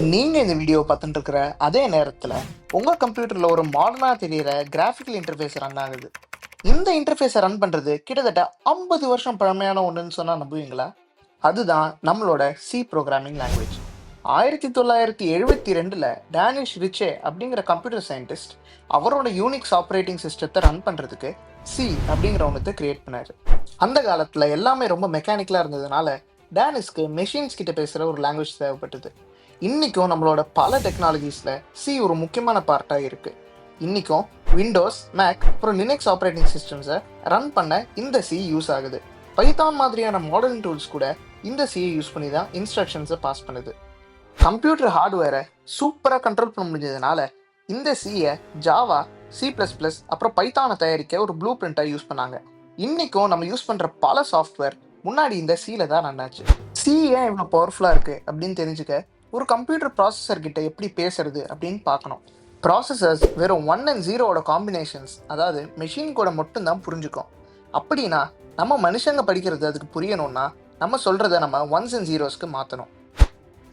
நீங்க இந்த வீடியோ பார்த்துட்டு இருக்கிற அதே நேரத்துல உங்க கம்ப்யூட்டர்ல ஒரு மாடர்னா தெரியிற கிராஃபிக்கல் இன்டர்ஃபேஸ் ரன் ஆகுது. இந்த இன்டர்ஃபேஸை ரன் பண்றது கிட்டத்தட்ட 50 வருஷம் பழமையான ஒன்றுன்னு சொன்னா நம்புவீங்களா? அதுதான் நம்மளோட சி ப்ரோக்ராமிங் லாங்குவேஜ். 1972ல் டேனிஷ் ரிச்சே அப்படிங்கிற கம்ப்யூட்டர் சயின்டிஸ்ட் அவரோட யூனிக்ஸ் ஆப்ரேட்டிங் சிஸ்டத்தை ரன் பண்றதுக்கு சி அப்படிங்கிற ஒன்றத்தை கிரியேட் பண்ணாரு. அந்த காலத்துல எல்லாமே ரொம்ப மெக்கானிக்கலா இருந்ததுனால டேனிஷ்க்கு மெஷின்ஸ் கிட்ட பேசுற ஒரு லாங்குவேஜ் தேவைப்பட்டது. இன்னைக்கும் நம்மளோட பல டெக்னாலஜிஸில் சி ஒரு முக்கியமான பார்ட்டாக இருக்குது. இன்றைக்கும் விண்டோஸ், மேக் அப்புறம் லினக்ஸ் ஆப்ரேட்டிங் சிஸ்டம்ஸை ரன் பண்ண இந்த சி யூஸ் ஆகுது. பைத்தான் மாதிரியான மாடர்ன் டூல்ஸ் கூட இந்த சியை யூஸ் பண்ணி தான் இன்ஸ்ட்ரக்ஷன்ஸை பாஸ் பண்ணுது. கம்ப்யூட்டர் ஹார்ட்வேரை சூப்பராக கண்ட்ரோல் பண்ண முடிஞ்சதுனால இந்த சியை ஜாவா, C++ அப்புறம் பைத்தானை தயாரிக்க ஒரு ப்ளூ பிரிண்ட்டாக யூஸ் பண்ணாங்க. இன்றைக்கும் நம்ம யூஸ் பண்ணுற பல சாஃப்ட்வேர் முன்னாடி இந்த சியில் தான் ரன் ஆச்சு. சி ஏன் இவ்வளோ பவர்ஃபுல்லாக இருக்குது அப்படின்னு தெரிஞ்சுக்க ஒரு கம்ப்யூட்டர் ப்ராசஸர் கிட்ட எப்படி பேசுறது அப்படின்னு பார்க்கணும். ப்ராசஸர்ஸ் வெறும் 1 and 0ஓட காம்பினேஷன்ஸ், அதாவது மெஷின் கூட மட்டும்தான் புரிஞ்சுக்கும். அப்படின்னா நம்ம மனுஷங்க படிக்கிறது அதுக்கு புரியணும்னா நம்ம சொல்கிறத நம்ம 1s and 0ஸ்க்கு மாற்றணும்.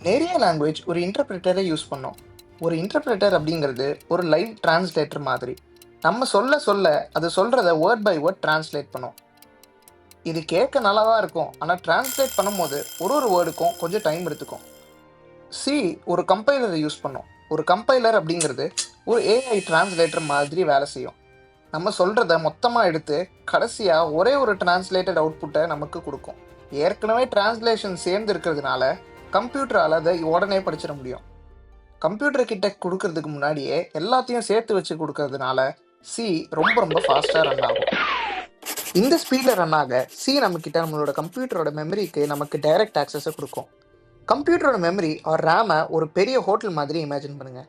நிறைய லாங்குவேஜ் ஒரு இன்டர்பிரேட்டரை யூஸ் பண்ணோம். ஒரு இன்டர்பிரேட்டர் அப்படிங்கிறது ஒரு லைவ் டிரான்ஸ்லேட்டர் மாதிரி. நம்ம சொல்ல அது சொல்கிறத வேர்ட் பை வேர்ட் டிரான்ஸ்லேட் பண்ணும். இது கேட்க நல்லா தான் இருக்கும், ஆனால் டிரான்ஸ்லேட் பண்ணும்போது ஒரு வேர்டுக்கும் கொஞ்சம் டைம் எடுத்துக்கும். சி ஒரு கம்பைலரை யூஸ் பண்ணோம். ஒரு கம்பைலர் அப்படிங்கிறது ஒரு ஏஐ டிரான்ஸ்லேட்டர் மாதிரி வேலை செய்யும். நம்ம சொல்கிறத மொத்தமாக எடுத்து கடைசியாக ஒரே ஒரு டிரான்ஸ்லேட்டட் அவுட்புட்டை நமக்கு கொடுக்கும். ஏற்கனவே டிரான்ஸ்லேஷன் சேர்ந்து இருக்கிறதுனால கம்ப்யூட்டரால் அதை உடனே படிச்சிட முடியும். கம்ப்யூட்டர் கிட்ட கொடுக்கறதுக்கு முன்னாடியே எல்லாத்தையும் சேர்த்து வச்சு கொடுக்கறதுனால சி ரொம்ப ஃபாஸ்ட்டாக ரன் ஆகும். இந்த ஸ்பீடில் ரன் ஆக சி நம்மக்கிட்ட நம்மளோட கம்ப்யூட்டரோட மெமரிக்கு நமக்கு டைரக்ட் ஆக்சஸை கொடுக்கும். கம்ப்யூட்டரோட மெமரி ஆர் ரேமை ஒரு பெரிய ஹோட்டல் மாதிரி இமேஜின் பண்ணுங்க.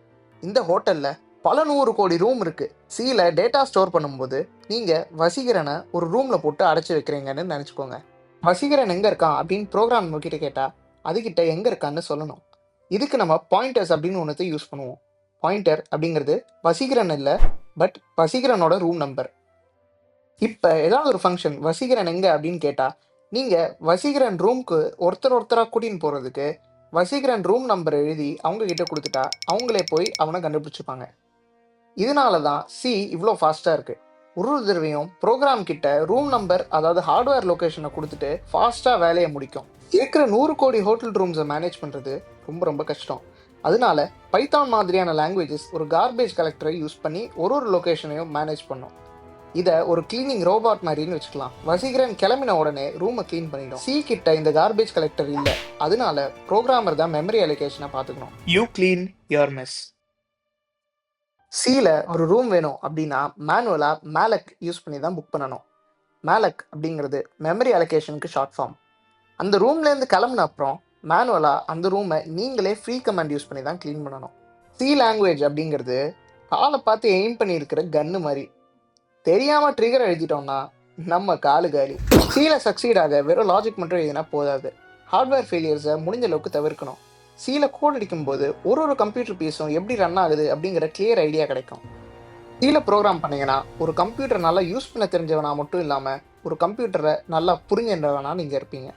இந்த ஹோட்டலில் பல 100 கோடி ரூம் இருக்குது. சியில் டேட்டா ஸ்டோர் பண்ணும்போது நீங்கள் வசீகரனை ஒரு ரூமில் போட்டு அடைச்சி வைக்கிறீங்கன்னு நினச்சிக்கோங்க. வசீகரன் எங்கே இருக்கான் அப்படின்னு ப்ரோக்ராம் நம்மக்கிட்ட கேட்டால் அதுக்கிட்ட எங்கே இருக்கான்னு சொல்லணும். இதுக்கு நம்ம பாயிண்டர்ஸ் அப்படின்னு ஒன்றத்தை யூஸ் பண்ணுவோம். பாயிண்டர் அப்படிங்கிறது வசீகரன் இல்லை, பட் வசீகரனோட ரூம் நம்பர். இப்போ ஏதாவது ஒரு ஃபங்க்ஷன் வசீகரன் எங்கே அப்படின்னு கேட்டால் நீங்கள் வசீகரன் ரூம்க்கு ஒருத்தராக கூட்டின்னு போகிறதுக்கு வசீகரன் ரூம் நம்பர் எழுதி அவங்கக்கிட்ட கொடுத்துட்டா அவங்களே போய் அவனை கண்டுபிடிச்சிப்பாங்க. இதனால தான் சி இவ்வளோ ஃபாஸ்ட்டாக இருக்குது. ஒரு தடவையும் ப்ரோக்ராம் கிட்ட ரூம் நம்பர், அதாவது ஹார்ட்வேர் லொக்கேஷனை கொடுத்துட்டு ஃபாஸ்ட்டாக வேலையை முடிக்கும். இருக்கிற 100 கோடி ஹோட்டல் ரூம்ஸை மேனேஜ் பண்ணுறது ரொம்ப கஷ்டம். அதனால பைத்தான் மாதிரியான லாங்குவேஜஸ் ஒரு கார்பேஜ் கலெக்டரை யூஸ் பண்ணி ஒரு லொக்கேஷனையும் மேனேஜ் பண்ணும். இதை ஒரு கிளீனிங் ரோபாட் மாதிரின்னு வச்சுக்கலாம். வசீகரன் கிளம்பின உடனே ரூமை கிளீன் பண்ணிடும். சி கிட்ட இந்த கார்பேஜ் கலெக்டர் இல்லை, அதனால ப்ரோக்ராமர் தான் மெமரி அலோகேஷனை பார்த்துக்கணும். You clean your mess. சியில் ஒரு ரூம் வேணும் அப்படின்னா மேனுவலாக MALLOC யூஸ் பண்ணி தான் புக் பண்ணணும். MALLOC அப்படிங்கிறது மெமரி அலோகேஷனுக்கு ஷார்ட் ஃபார்ம். அந்த ரூம்லேருந்து கிளம்புன அப்புறம் மேனுவலாக அந்த ரூமை நீங்களே ஃப்ரீ கமாண்ட் யூஸ் பண்ணி தான் க்ளீன் பண்ணணும். சி லாங்குவேஜ் அப்படிங்கிறது காலை பார்த்து எய்ம் பண்ணியிருக்கிற கன்னு மாதிரி. தெரியாமல் ட்ரிகர் எழுதிட்டோம்னா நம்ம காலு காலி. சியில் சக்சீட் ஆக வெறும் லாஜிக் மட்டும் எழுதினா போதாது. ஹார்ட்வேர் ஃபெயிலியர்ஸை முடிஞ்ச அளவுக்கு தவிர்க்கணும். சியில் கோட் அடிக்கும்போது ஒரு கம்ப்யூட்டர் பீஸும் எப்படி ரன் ஆகுது அப்படிங்கிற கிளியர் ஐடியா கிடைக்கும். சியில் ப்ரோக்ராம் பண்ணிங்கன்னா ஒரு கம்ப்யூட்டர் நல்லா யூஸ் பண்ண தெரிஞ்சவனா மட்டும் இல்லாமல் ஒரு கம்ப்யூட்டரை நல்லா புரிஞ்சவனா நீங்கள் இருப்பீங்க.